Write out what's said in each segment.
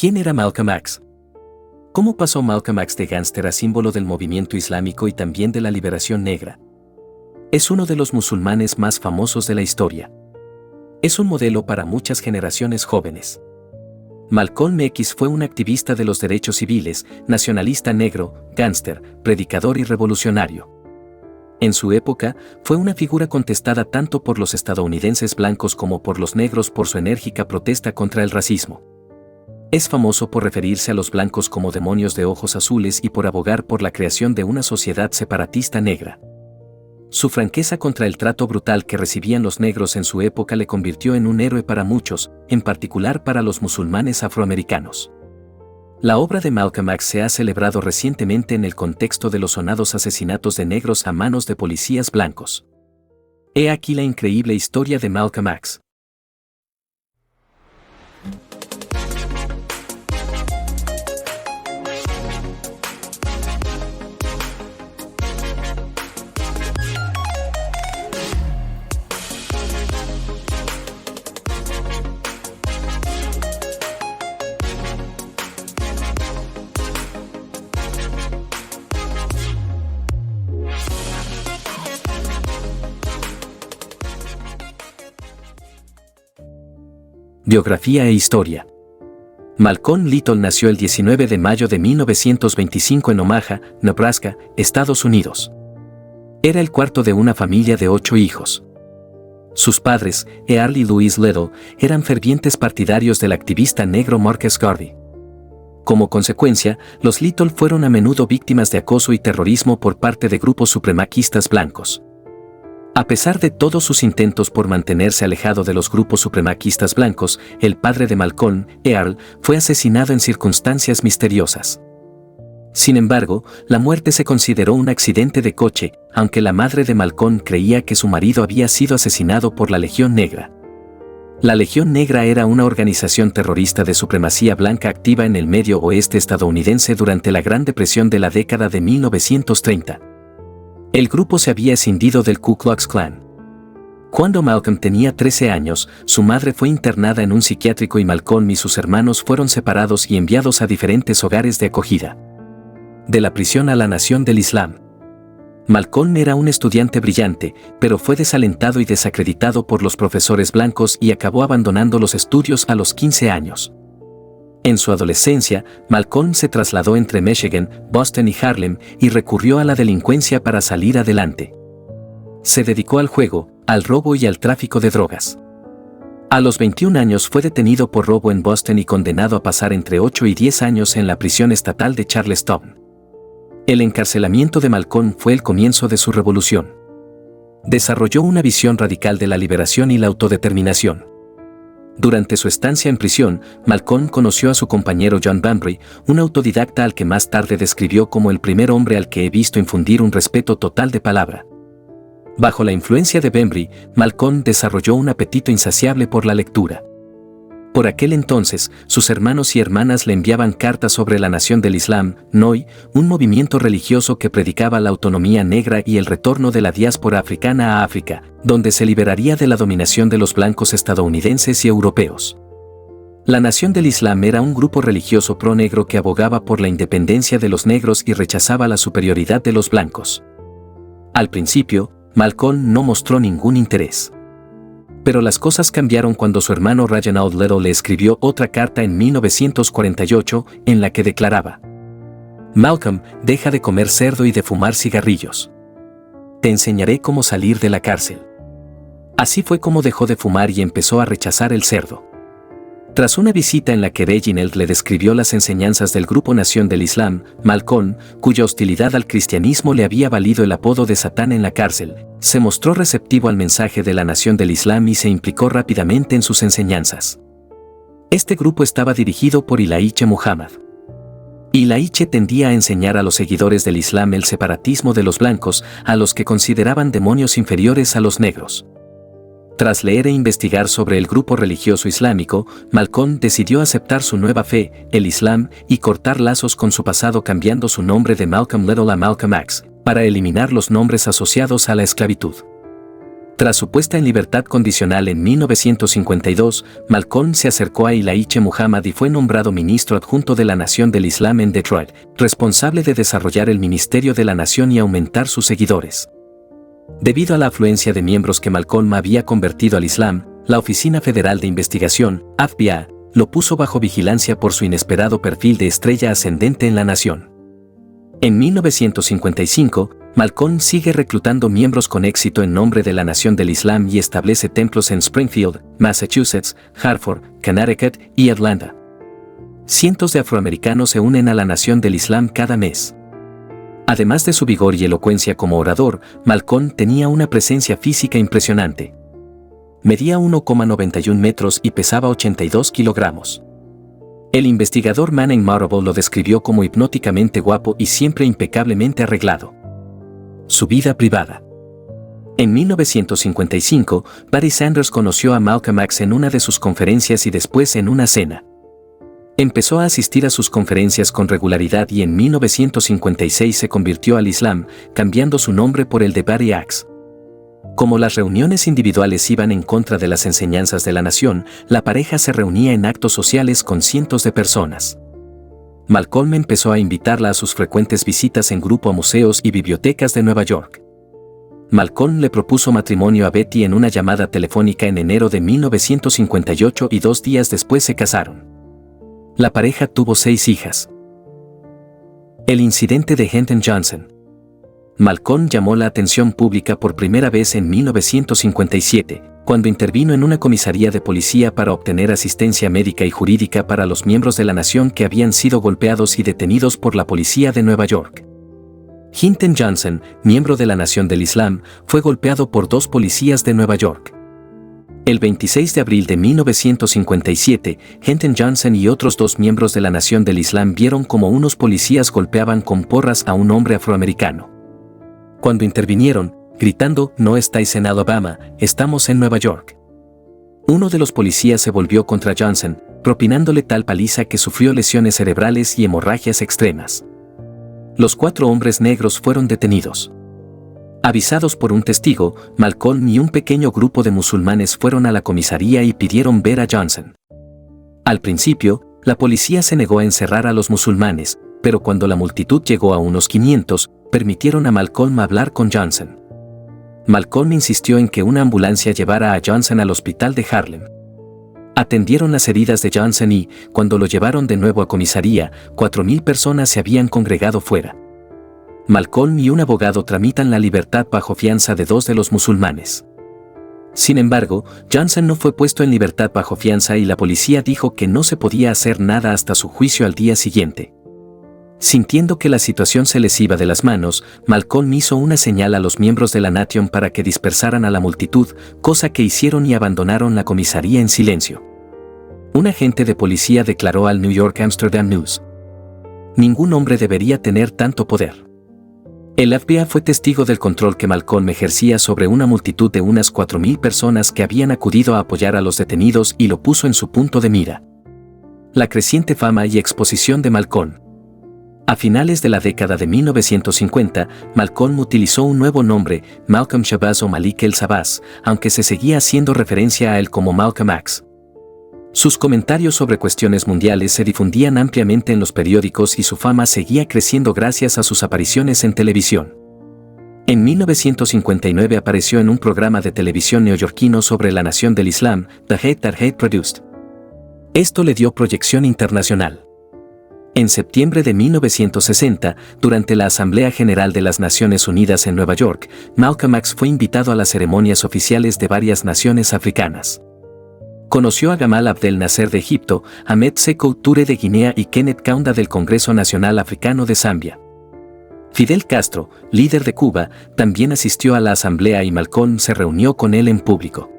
¿Quién era Malcolm X? ¿Cómo pasó Malcolm X de gángster a símbolo del movimiento islámico y también de la liberación negra? Es uno de los musulmanes más famosos de la historia. Es un modelo para muchas generaciones jóvenes. Malcolm X fue un activista de los derechos civiles, nacionalista negro, gángster, predicador y revolucionario. En su época, fue una figura contestada tanto por los estadounidenses blancos como por los negros por su enérgica protesta contra el racismo. Es famoso por referirse a los blancos como demonios de ojos azules y por abogar por la creación de una sociedad separatista negra. Su franqueza contra el trato brutal que recibían los negros en su época le convirtió en un héroe para muchos, en particular para los musulmanes afroamericanos. La obra de Malcolm X se ha celebrado recientemente en el contexto de los sonados asesinatos de negros a manos de policías blancos. He aquí la increíble historia de Malcolm X. Biografía e historia. Malcolm Little nació el 19 de mayo de 1925 en Omaha, Nebraska, Estados Unidos. Era el cuarto de una familia de 8 hijos. Sus padres, Earl y Louise Little, eran fervientes partidarios del activista negro Marcus Garvey. Como consecuencia, los Little fueron a menudo víctimas de acoso y terrorismo por parte de grupos supremacistas blancos. A pesar de todos sus intentos por mantenerse alejado de los grupos supremacistas blancos, el padre de Malcolm, Earl, fue asesinado en circunstancias misteriosas. Sin embargo, la muerte se consideró un accidente de coche, aunque la madre de Malcolm creía que su marido había sido asesinado por la Legión Negra. La Legión Negra era una organización terrorista de supremacía blanca activa en el medio oeste estadounidense durante la Gran Depresión de la década de 1930. El grupo se había escindido del Ku Klux Klan. Cuando Malcolm tenía 13 años, su madre fue internada en un psiquiátrico y Malcolm y sus hermanos fueron separados y enviados a diferentes hogares de acogida. De la prisión a la nación del Islam. Malcolm era un estudiante brillante, pero fue desalentado y desacreditado por los profesores blancos y acabó abandonando los estudios a los 15 años. En su adolescencia, Malcolm se trasladó entre Michigan, Boston y Harlem y recurrió a la delincuencia para salir adelante. Se dedicó al juego, al robo y al tráfico de drogas. A los 21 años fue detenido por robo en Boston y condenado a pasar entre 8 y 10 años en la prisión estatal de Charlestown. El encarcelamiento de Malcolm fue el comienzo de su revolución. Desarrolló una visión radical de la liberación y la autodeterminación. Durante su estancia en prisión, Malcolm conoció a su compañero John Bembry, un autodidacta al que más tarde describió como el primer hombre al que he visto infundir un respeto total de palabra. Bajo la influencia de Bembry, Malcolm desarrolló un apetito insaciable por la lectura. Por aquel entonces, sus hermanos y hermanas le enviaban cartas sobre la nación del Islam, NOI, un movimiento religioso que predicaba la autonomía negra y el retorno de la diáspora africana a África, donde se liberaría de la dominación de los blancos estadounidenses y europeos. La nación del Islam era un grupo religioso pro-negro que abogaba por la independencia de los negros y rechazaba la superioridad de los blancos. Al principio, Malcolm no mostró ningún interés. Pero las cosas cambiaron cuando su hermano Reginald Little le escribió otra carta en 1948 en la que declaraba: Malcolm, deja de comer cerdo y de fumar cigarrillos. Te enseñaré cómo salir de la cárcel. Así fue como dejó de fumar y empezó a rechazar el cerdo. Tras una visita en la que Reginald le describió las enseñanzas del Grupo Nación del Islam, Malcolm, cuya hostilidad al cristianismo le había valido el apodo de Satán en la cárcel, se mostró receptivo al mensaje de la Nación del Islam y se implicó rápidamente en sus enseñanzas. Este grupo estaba dirigido por Elijah Muhammad. Elijah tendía a enseñar a los seguidores del Islam el separatismo de los blancos, a los que consideraban demonios inferiores a los negros. Tras leer e investigar sobre el grupo religioso islámico, Malcolm decidió aceptar su nueva fe, el Islam, y cortar lazos con su pasado cambiando su nombre de Malcolm Little a Malcolm X, para eliminar los nombres asociados a la esclavitud. Tras su puesta en libertad condicional en 1952, Malcolm se acercó a Elijah Muhammad y fue nombrado ministro adjunto de la Nación del Islam en Detroit, responsable de desarrollar el ministerio de la nación y aumentar sus seguidores. Debido a la afluencia de miembros que Malcolm había convertido al Islam, la Oficina Federal de Investigación, FBI, lo puso bajo vigilancia por su inesperado perfil de estrella ascendente en la nación. En 1955, Malcolm sigue reclutando miembros con éxito en nombre de la Nación del Islam y establece templos en Springfield, Massachusetts, Hartford, Connecticut y Atlanta. Cientos de afroamericanos se unen a la Nación del Islam cada mes. Además de su vigor y elocuencia como orador, Malcolm tenía una presencia física impresionante. Medía 1,91 metros y pesaba 82 kilogramos. El investigador Manning Marable lo describió como hipnóticamente guapo y siempre impecablemente arreglado. Su vida privada. En 1955, Barry Sanders conoció a Malcolm X en una de sus conferencias y después en una cena. Empezó a asistir a sus conferencias con regularidad y en 1956 se convirtió al Islam, cambiando su nombre por el de Barry X. Como las reuniones individuales iban en contra de las enseñanzas de la nación, la pareja se reunía en actos sociales con cientos de personas. Malcolm empezó a invitarla a sus frecuentes visitas en grupo a museos y bibliotecas de Nueva York. Malcolm le propuso matrimonio a Betty en una llamada telefónica en enero de 1958 y 2 días después se casaron. La pareja tuvo 6 hijas. El incidente de Henton Johnson. Malcolm llamó la atención pública por primera vez en 1957, cuando intervino en una comisaría de policía para obtener asistencia médica y jurídica para los miembros de la nación que habían sido golpeados y detenidos por la policía de Nueva York. Hinton Johnson, miembro de la Nación del Islam, fue golpeado por 2 policías de Nueva York. El 26 de abril de 1957, Hinton Johnson y otros 2 miembros de la Nación del Islam vieron como unos policías golpeaban con porras a un hombre afroamericano. Cuando intervinieron, gritando, "No estáis en Alabama, estamos en Nueva York". Uno de los policías se volvió contra Johnson, propinándole tal paliza que sufrió lesiones cerebrales y hemorragias extremas. Los 4 hombres negros fueron detenidos. Avisados por un testigo, Malcolm y un pequeño grupo de musulmanes fueron a la comisaría y pidieron ver a Johnson. Al principio, la policía se negó a encerrar a los musulmanes, pero cuando la multitud llegó a unos 500, permitieron a Malcolm hablar con Johnson. Malcolm insistió en que una ambulancia llevara a Johnson al hospital de Harlem. Atendieron las heridas de Johnson y, cuando lo llevaron de nuevo a comisaría, 4.000 personas se habían congregado fuera. Malcolm y un abogado tramitan la libertad bajo fianza de 2 de los musulmanes. Sin embargo, Johnson no fue puesto en libertad bajo fianza y la policía dijo que no se podía hacer nada hasta su juicio al día siguiente. Sintiendo que la situación se les iba de las manos, Malcolm hizo una señal a los miembros de la Nation para que dispersaran a la multitud, cosa que hicieron y abandonaron la comisaría en silencio. Un agente de policía declaró al New York Amsterdam News: "Ningún hombre debería tener tanto poder". El FBI fue testigo del control que Malcolm ejercía sobre una multitud de unas 4.000 personas que habían acudido a apoyar a los detenidos y lo puso en su punto de mira. La creciente fama y exposición de Malcolm. A finales de la década de 1950, Malcolm utilizó un nuevo nombre, Malcolm Shabazz o Malik el Sabaz, aunque se seguía haciendo referencia a él como Malcolm X. Sus comentarios sobre cuestiones mundiales se difundían ampliamente en los periódicos y su fama seguía creciendo gracias a sus apariciones en televisión. En 1959 apareció en un programa de televisión neoyorquino sobre la Nación del Islam, The Hate That Hate Produced. Esto le dio proyección internacional. En septiembre de 1960, durante la Asamblea General de las Naciones Unidas en Nueva York, Malcolm X fue invitado a las ceremonias oficiales de varias naciones africanas. Conoció a Gamal Abdel Nasser de Egipto, Ahmed Sékou Touré de Guinea y Kenneth Kaunda del Congreso Nacional Africano de Zambia. Fidel Castro, líder de Cuba, también asistió a la asamblea y Malcolm se reunió con él en público.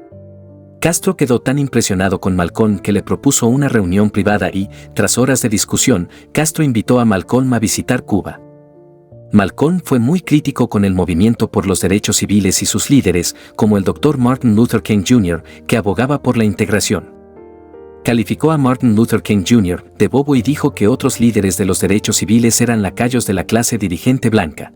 Castro quedó tan impresionado con Malcolm que le propuso una reunión privada y, tras horas de discusión, Castro invitó a Malcolm a visitar Cuba. Malcolm fue muy crítico con el movimiento por los derechos civiles y sus líderes, como el Dr. Martin Luther King Jr., que abogaba por la integración. Calificó a Martin Luther King Jr. de bobo y dijo que otros líderes de los derechos civiles eran lacayos de la clase dirigente blanca.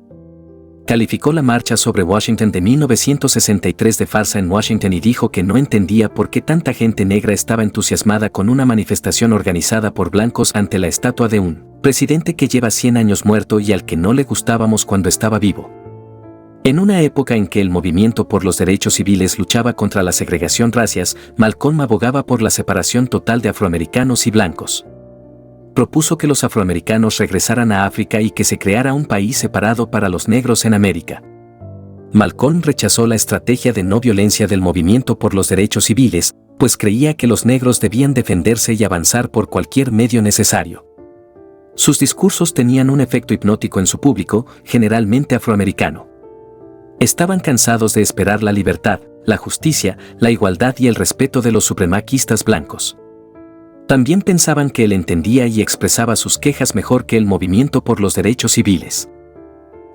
Calificó la marcha sobre Washington de 1963 de farsa en Washington y dijo que no entendía por qué tanta gente negra estaba entusiasmada con una manifestación organizada por blancos ante la estatua de un presidente que lleva 100 años muerto y al que no le gustábamos cuando estaba vivo. En una época en que el movimiento por los derechos civiles luchaba contra la segregación racial, Malcolm abogaba por la separación total de afroamericanos y blancos. Propuso que los afroamericanos regresaran a África y que se creara un país separado para los negros en América. Malcolm rechazó la estrategia de no violencia del movimiento por los derechos civiles, pues creía que los negros debían defenderse y avanzar por cualquier medio necesario. Sus discursos tenían un efecto hipnótico en su público, generalmente afroamericano. Estaban cansados de esperar la libertad, la justicia, la igualdad y el respeto de los supremacistas blancos. También pensaban que él entendía y expresaba sus quejas mejor que el movimiento por los derechos civiles.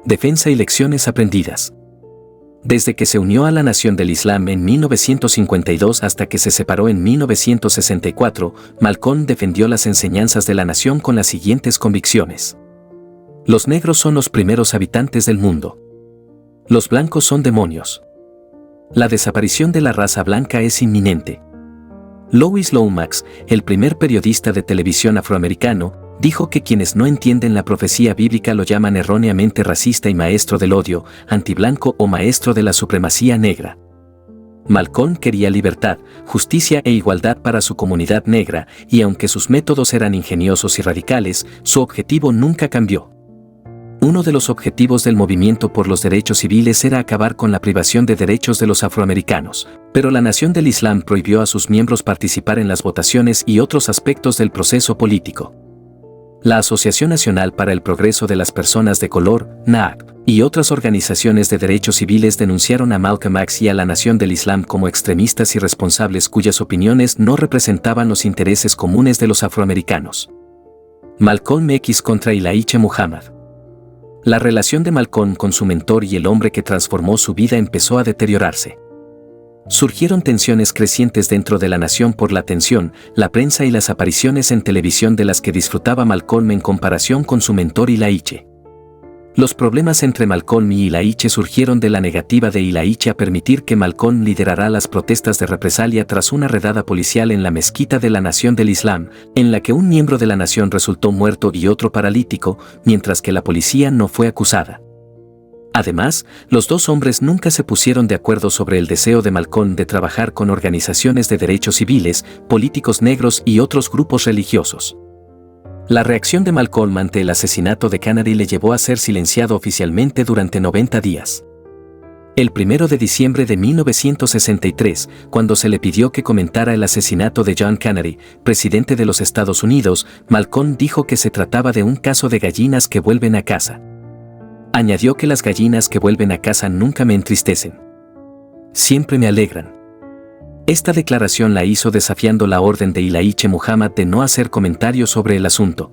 Defensa y lecciones aprendidas. Desde que se unió a la Nación del Islam en 1952 hasta que se separó en 1964, Malcolm defendió las enseñanzas de la nación con las siguientes convicciones. Los negros son los primeros habitantes del mundo. Los blancos son demonios. La desaparición de la raza blanca es inminente. Lois Lomax, el primer periodista de televisión afroamericano, dijo que quienes no entienden la profecía bíblica lo llaman erróneamente racista y maestro del odio, antiblanco o maestro de la supremacía negra. Malcolm quería libertad, justicia e igualdad para su comunidad negra, y aunque sus métodos eran ingeniosos y radicales, su objetivo nunca cambió. Uno de los objetivos del movimiento por los derechos civiles era acabar con la privación de derechos de los afroamericanos, pero la Nación del Islam prohibió a sus miembros participar en las votaciones y otros aspectos del proceso político. La Asociación Nacional para el Progreso de las Personas de Color, NAACP, y otras organizaciones de derechos civiles denunciaron a Malcolm X y a la Nación del Islam como extremistas irresponsables cuyas opiniones no representaban los intereses comunes de los afroamericanos. Malcolm X contra Elijah Muhammad. La relación de Malcolm con su mentor y el hombre que transformó su vida empezó a deteriorarse. Surgieron tensiones crecientes dentro de la nación por la atención, la prensa y las apariciones en televisión de las que disfrutaba Malcolm en comparación con su mentor Elijah. Los problemas entre Malcolm y Elijah surgieron de la negativa de Elijah a permitir que Malcolm liderara las protestas de represalia tras una redada policial en la mezquita de la Nación del Islam, en la que un miembro de la nación resultó muerto y otro paralítico, mientras que la policía no fue acusada. Además, los dos hombres nunca se pusieron de acuerdo sobre el deseo de Malcolm de trabajar con organizaciones de derechos civiles, políticos negros y otros grupos religiosos. La reacción de Malcolm ante el asesinato de Canary le llevó a ser silenciado oficialmente durante 90 días. El 1 de diciembre de 1963, cuando se le pidió que comentara el asesinato de John Canary, presidente de los Estados Unidos, Malcolm dijo que se trataba de un caso de gallinas que vuelven a casa. Añadió que las gallinas que vuelven a casa nunca me entristecen. Siempre me alegran. Esta declaración la hizo desafiando la orden de Elijah Muhammad de no hacer comentarios sobre el asunto.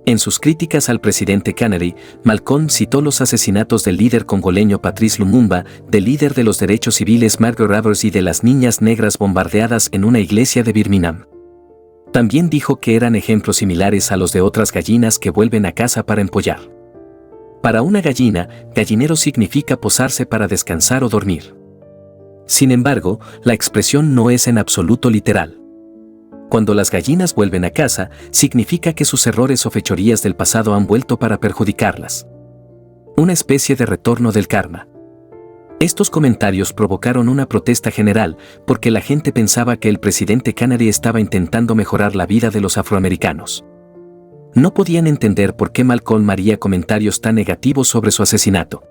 En sus críticas al presidente Canary, Malcolm citó los asesinatos del líder congoleño Patrice Lumumba, del líder de los derechos civiles Margaret Ravers y de las niñas negras bombardeadas en una iglesia de Birmingham. También dijo que eran ejemplos similares a los de otras gallinas que vuelven a casa para empollar. Para una gallina, gallinero significa posarse para descansar o dormir. Sin embargo, la expresión no es en absoluto literal. Cuando las gallinas vuelven a casa, significa que sus errores o fechorías del pasado han vuelto para perjudicarlas. Una especie de retorno del karma. Estos comentarios provocaron una protesta general, porque la gente pensaba que el presidente Canary estaba intentando mejorar la vida de los afroamericanos. No podían entender por qué Malcolm haría comentarios tan negativos sobre su asesinato.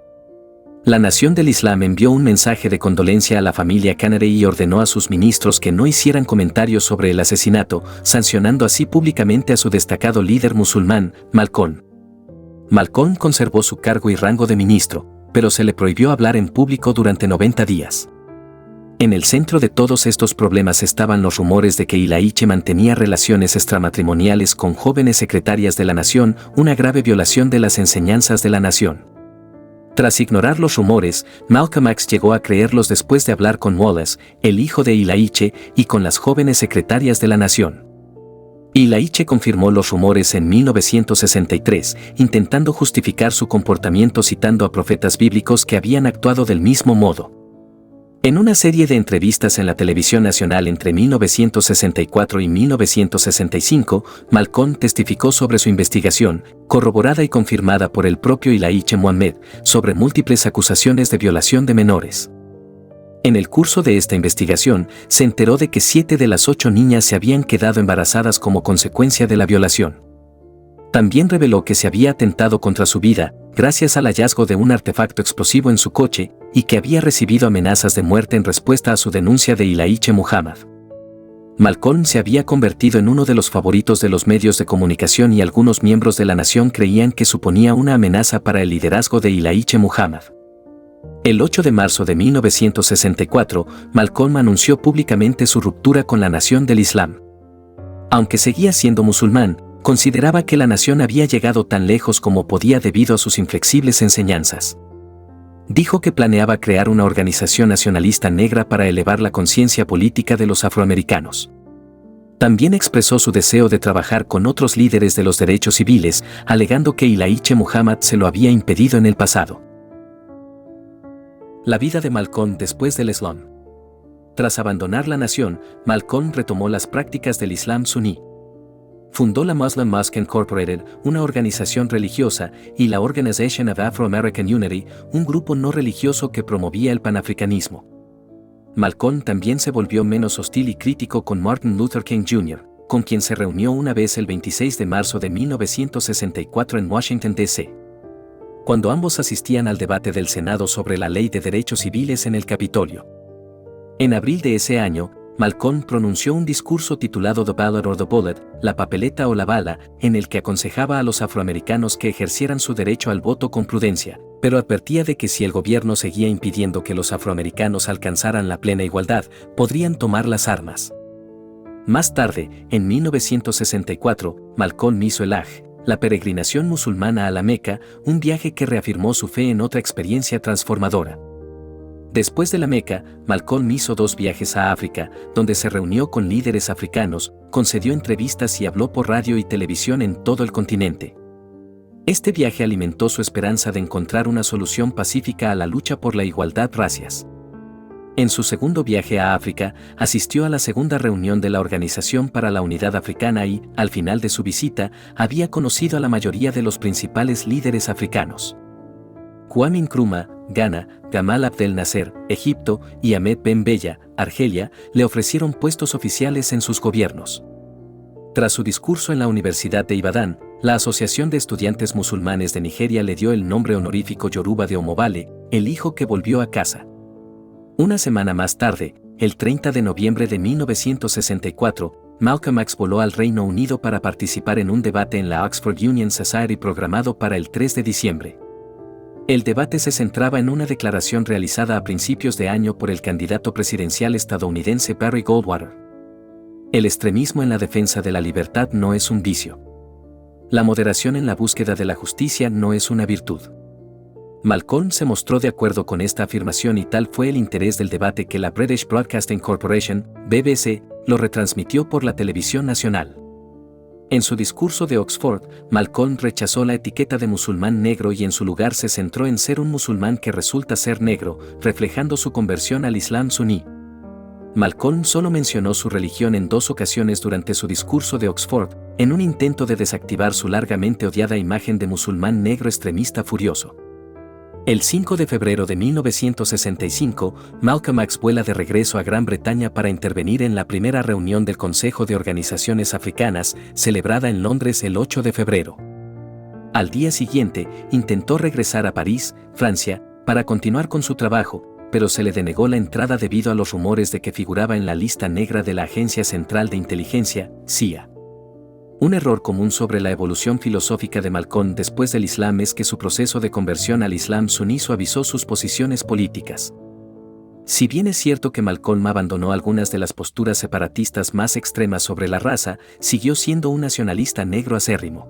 La Nación del Islam envió un mensaje de condolencia a la familia Canary y ordenó a sus ministros que no hicieran comentarios sobre el asesinato, sancionando así públicamente a su destacado líder musulmán, Malcolm. Malcolm conservó su cargo y rango de ministro, pero se le prohibió hablar en público durante 90 días. En el centro de todos estos problemas estaban los rumores de que Elijah mantenía relaciones extramatrimoniales con jóvenes secretarias de la nación, una grave violación de las enseñanzas de la nación. Tras ignorar los rumores, Malcolm X llegó a creerlos después de hablar con Wallace, el hijo de Elijah, y con las jóvenes secretarias de la nación. Ilaiche confirmó los rumores en 1963, intentando justificar su comportamiento citando a profetas bíblicos que habían actuado del mismo modo. En una serie de entrevistas en la televisión nacional entre 1964 y 1965, Malcolm testificó sobre su investigación, corroborada y confirmada por el propio Ilaiche Muhammad, sobre múltiples acusaciones de violación de menores. En el curso de esta investigación, se enteró de que 7 de las 8 niñas se habían quedado embarazadas como consecuencia de la violación. También reveló que se había atentado contra su vida, gracias al hallazgo de un artefacto explosivo en su coche, y que había recibido amenazas de muerte en respuesta a su denuncia de Ilaiche Muhammad. Malcolm se había convertido en uno de los favoritos de los medios de comunicación y algunos miembros de la nación creían que suponía una amenaza para el liderazgo de Ilaiche Muhammad. El 8 de marzo de 1964, Malcolm anunció públicamente su ruptura con la nación del Islam. Aunque seguía siendo musulmán, consideraba que la nación había llegado tan lejos como podía debido a sus inflexibles enseñanzas. Dijo que planeaba crear una organización nacionalista negra para elevar la conciencia política de los afroamericanos. También expresó su deseo de trabajar con otros líderes de los derechos civiles, alegando que Ilaiche Muhammad se lo había impedido en el pasado. La vida de Malcolm después del Islam. Tras abandonar la nación, Malcolm retomó las prácticas del Islam suní. Fundó la Muslim Mosque Incorporated, una organización religiosa, y la Organization of Afro-American Unity, un grupo no religioso que promovía el panafricanismo. Malcolm también se volvió menos hostil y crítico con Martin Luther King Jr., con quien se reunió una vez el 26 de marzo de 1964 en Washington, D.C. Cuando ambos asistían al debate del Senado sobre la Ley de Derechos Civiles en el Capitolio. En abril de ese año, Malcolm pronunció un discurso titulado The Ballot or the Bullet, la papeleta o la bala, en el que aconsejaba a los afroamericanos que ejercieran su derecho al voto con prudencia, pero advertía de que si el gobierno seguía impidiendo que los afroamericanos alcanzaran la plena igualdad, podrían tomar las armas. Más tarde, en 1964, Malcolm hizo el Hajj, la peregrinación musulmana a la Meca, un viaje que reafirmó su fe en otra experiencia transformadora. Después de la Meca, Malcolm hizo 2 viajes a África, donde se reunió con líderes africanos, concedió entrevistas y habló por radio y televisión en todo el continente. Este viaje alimentó su esperanza de encontrar una solución pacífica a la lucha por la igualdad racias. En su segundo viaje a África, asistió a la segunda reunión de la Organización para la Unidad Africana y, al final de su visita, había conocido a la mayoría de los principales líderes africanos. Kwame Nkrumah, Ghana, Gamal Abdel Nasser, Egipto, y Ahmed Ben Bella, Argelia, le ofrecieron puestos oficiales en sus gobiernos. Tras su discurso en la Universidad de Ibadan, la Asociación de Estudiantes Musulmanes de Nigeria le dio el nombre honorífico Yoruba de Omobale, el hijo que volvió a casa. Una semana más tarde, el 30 de noviembre de 1964, Malcolm X voló al Reino Unido para participar en un debate en la Oxford Union Society programado para el 3 de diciembre. El debate se centraba en una declaración realizada a principios de año por el candidato presidencial estadounidense Barry Goldwater. El extremismo en la defensa de la libertad no es un vicio. La moderación en la búsqueda de la justicia no es una virtud. Malcolm se mostró de acuerdo con esta afirmación y tal fue el interés del debate que la British Broadcasting Corporation, BBC, lo retransmitió por la televisión nacional. En su discurso de Oxford, Malcolm rechazó la etiqueta de musulmán negro y en su lugar se centró en ser un musulmán que resulta ser negro, reflejando su conversión al Islam suní. Malcolm solo mencionó su religión en 2 ocasiones durante su discurso de Oxford, en un intento de desactivar su largamente odiada imagen de musulmán negro extremista furioso. El 5 de febrero de 1965, Malcolm X vuela de regreso a Gran Bretaña para intervenir en la primera reunión del Consejo de Organizaciones Africanas, celebrada en Londres el 8 de febrero. Al día siguiente, intentó regresar a París, Francia, para continuar con su trabajo, pero se le denegó la entrada debido a los rumores de que figuraba en la lista negra de la Agencia Central de Inteligencia, CIA. Un error común sobre la evolución filosófica de Malcolm después del Islam es que su proceso de conversión al Islam suní suavizó sus posiciones políticas. Si bien es cierto que Malcolm abandonó algunas de las posturas separatistas más extremas sobre la raza, siguió siendo un nacionalista negro acérrimo.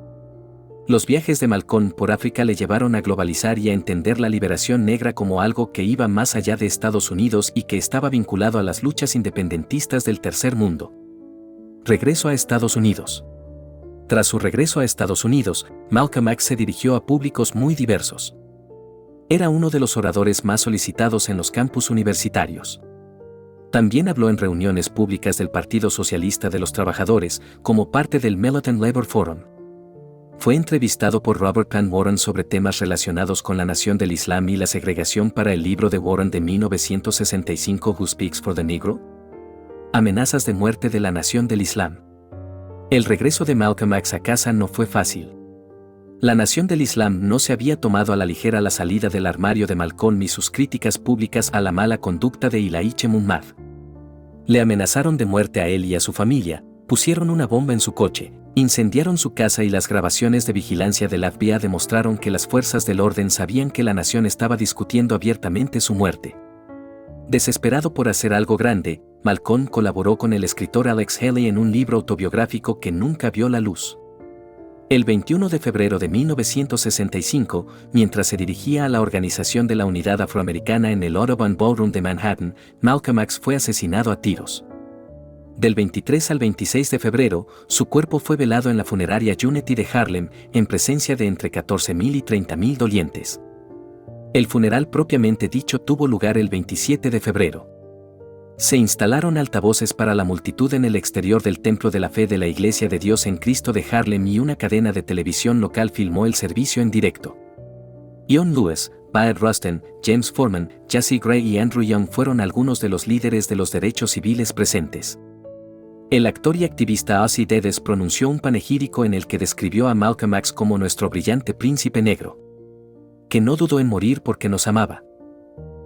Los viajes de Malcolm por África le llevaron a globalizar y a entender la liberación negra como algo que iba más allá de Estados Unidos y que estaba vinculado a las luchas independentistas del tercer mundo. Regreso a Estados Unidos. Tras su regreso a Estados Unidos, Malcolm X se dirigió a públicos muy diversos. Era uno de los oradores más solicitados en los campus universitarios. También habló en reuniones públicas del Partido Socialista de los Trabajadores, como parte del Militant Labour Forum. Fue entrevistado por Robert Penn Warren sobre temas relacionados con la nación del Islam y la segregación para el libro de Warren de 1965 Who Speaks for the Negro? Amenazas de muerte de la nación del Islam. El regreso de Malcolm X a casa no fue fácil. La nación del Islam no se había tomado a la ligera la salida del armario de Malcolm y sus críticas públicas a la mala conducta de Elijah Muhammad. Le amenazaron de muerte a él y a su familia, pusieron una bomba en su coche, incendiaron su casa y las grabaciones de vigilancia del FBI demostraron que las fuerzas del orden sabían que la nación estaba discutiendo abiertamente su muerte. Desesperado por hacer algo grande, Malcolm colaboró con el escritor Alex Haley en un libro autobiográfico que nunca vio la luz. El 21 de febrero de 1965, mientras se dirigía a la organización de la Unidad Afroamericana en el Audubon Ballroom de Manhattan, Malcolm X fue asesinado a tiros. Del 23 al 26 de febrero, su cuerpo fue velado en la funeraria Unity de Harlem, en presencia de entre 14.000 y 30.000 dolientes. El funeral propiamente dicho tuvo lugar el 27 de febrero. Se instalaron altavoces para la multitud en el exterior del Templo de la Fe de la Iglesia de Dios en Cristo de Harlem y una cadena de televisión local filmó el servicio en directo. Ian Lewis, Bayard Rustin, James Forman, Jassy Gray y Andrew Young fueron algunos de los líderes de los derechos civiles presentes. El actor y activista Ossie Dedes pronunció un panegírico en el que describió a Malcolm X como nuestro brillante príncipe negro, que no dudó en morir porque nos amaba.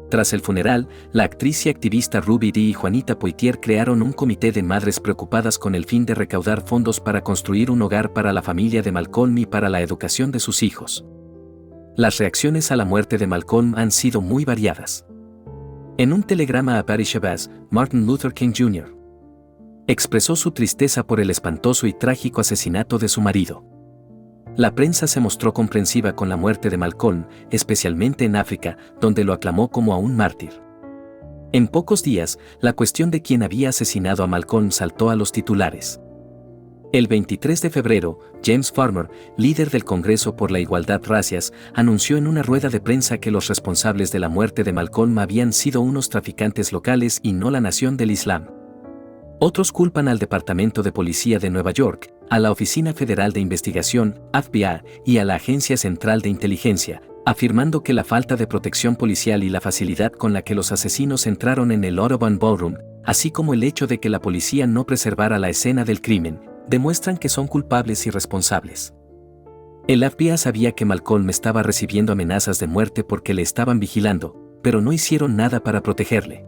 Tras el funeral, la actriz y activista Ruby Dee y Juanita Poitier crearon un comité de madres preocupadas con el fin de recaudar fondos para construir un hogar para la familia de Malcolm y para la educación de sus hijos. Las reacciones a la muerte de Malcolm han sido muy variadas. En un telegrama a Patti Shabazz, Martin Luther King Jr. expresó su tristeza por el espantoso y trágico asesinato de su marido. La prensa se mostró comprensiva con la muerte de Malcolm, especialmente en África, donde lo aclamó como a un mártir. En pocos días, la cuestión de quién había asesinado a Malcolm saltó a los titulares. El 23 de febrero, James Farmer, líder del Congreso por la Igualdad Racias, anunció en una rueda de prensa que los responsables de la muerte de Malcolm habían sido unos traficantes locales y no la nación del Islam. Otros culpan al Departamento de Policía de Nueva York, a la Oficina Federal de Investigación, FBI, y a la Agencia Central de Inteligencia, afirmando que la falta de protección policial y la facilidad con la que los asesinos entraron en el Audubon Ballroom, así como el hecho de que la policía no preservara la escena del crimen, demuestran que son culpables y responsables. El FBI sabía que Malcolm estaba recibiendo amenazas de muerte porque le estaban vigilando, pero no hicieron nada para protegerle.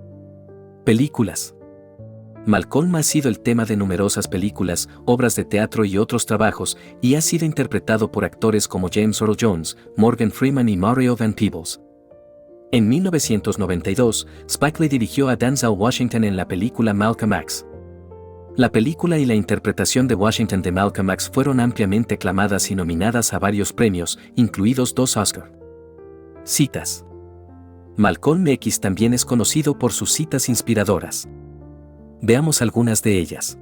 Películas. Malcolm ha sido el tema de numerosas películas, obras de teatro y otros trabajos, y ha sido interpretado por actores como James Earl Jones, Morgan Freeman y Mario Van Peebles. En 1992, Spike Lee dirigió a Denzel Washington en la película Malcolm X. La película y la interpretación de Washington de Malcolm X fueron ampliamente aclamadas y nominadas a varios premios, incluidos 2 Oscar. Citas. Malcolm X también es conocido por sus citas inspiradoras. Veamos algunas de ellas.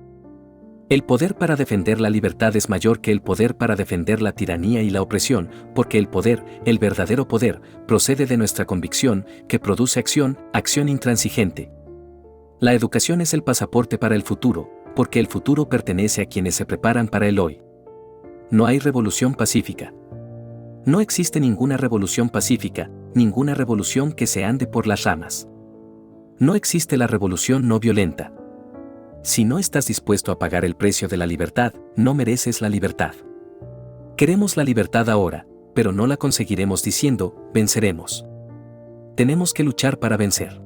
El poder para defender la libertad es mayor que el poder para defender la tiranía y la opresión, porque el poder, el verdadero poder, procede de nuestra convicción, que produce acción, acción intransigente. La educación es el pasaporte para el futuro, porque el futuro pertenece a quienes se preparan para el hoy. No hay revolución pacífica. No existe ninguna revolución pacífica, ninguna revolución que se ande por las ramas. No existe la revolución no violenta. Si no estás dispuesto a pagar el precio de la libertad, no mereces la libertad. Queremos la libertad ahora, pero no la conseguiremos diciendo, venceremos. Tenemos que luchar para vencer.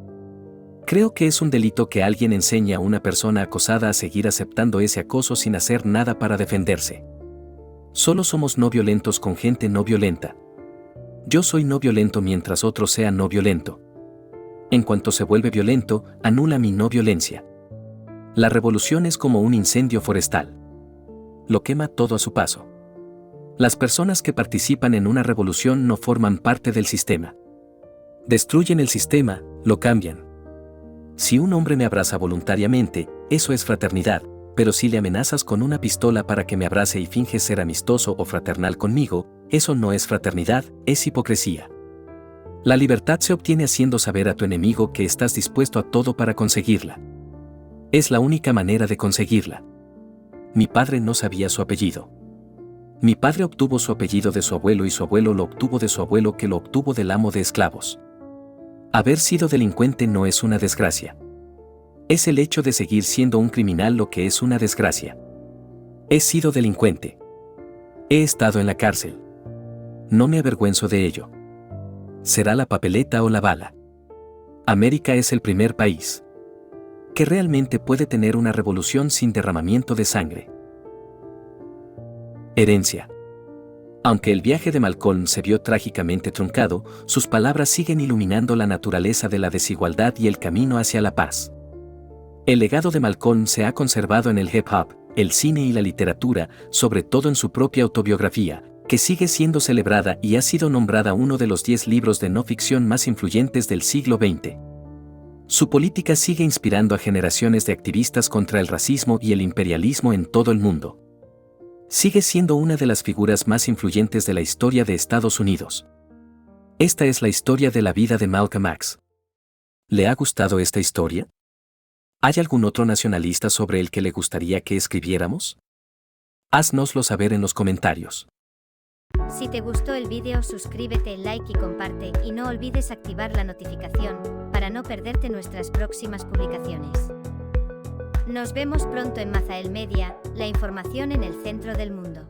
Creo que es un delito que alguien enseñe a una persona acosada a seguir aceptando ese acoso sin hacer nada para defenderse. Solo somos no violentos con gente no violenta. Yo soy no violento mientras otro sea no violento. En cuanto se vuelve violento, anula mi no violencia. La revolución es como un incendio forestal. Lo quema todo a su paso. Las personas que participan en una revolución no forman parte del sistema. Destruyen el sistema, lo cambian. Si un hombre me abraza voluntariamente, eso es fraternidad, Pero si le amenazas con una pistola para que me abrace y finges ser amistoso o fraternal conmigo, eso no es fraternidad, es hipocresía. La libertad se obtiene haciendo saber a tu enemigo que estás dispuesto a todo para conseguirla. Es la única manera de conseguirla. Mi padre no sabía su apellido. Mi padre obtuvo su apellido de su abuelo y su abuelo lo obtuvo de su abuelo que lo obtuvo del amo de esclavos. Haber sido delincuente no es una desgracia. Es el hecho de seguir siendo un criminal lo que es una desgracia. He sido delincuente. He estado en la cárcel. No me avergüenzo de ello. Será la papeleta o la bala. América es el primer país que realmente puede tener una revolución sin derramamiento de sangre. Herencia. Aunque el viaje de Malcolm se vio trágicamente truncado, sus palabras siguen iluminando la naturaleza de la desigualdad y el camino hacia la paz. El legado de Malcolm se ha conservado en el hip hop, el cine y la literatura, sobre todo en su propia autobiografía, que sigue siendo celebrada y ha sido nombrada uno de los 10 libros de no ficción más influyentes del siglo XX. Su política sigue inspirando a generaciones de activistas contra el racismo y el imperialismo en todo el mundo. Sigue siendo una de las figuras más influyentes de la historia de Estados Unidos. Esta es la historia de la vida de Malcolm X. ¿Le ha gustado esta historia? ¿Hay algún otro nacionalista sobre el que le gustaría que escribiéramos? Haznoslo saber en los comentarios. Si te gustó el vídeo, suscríbete, like y comparte, y no olvides activar la notificación para no perderte nuestras próximas publicaciones. Nos vemos pronto en Mazael Media, la información en el centro del mundo.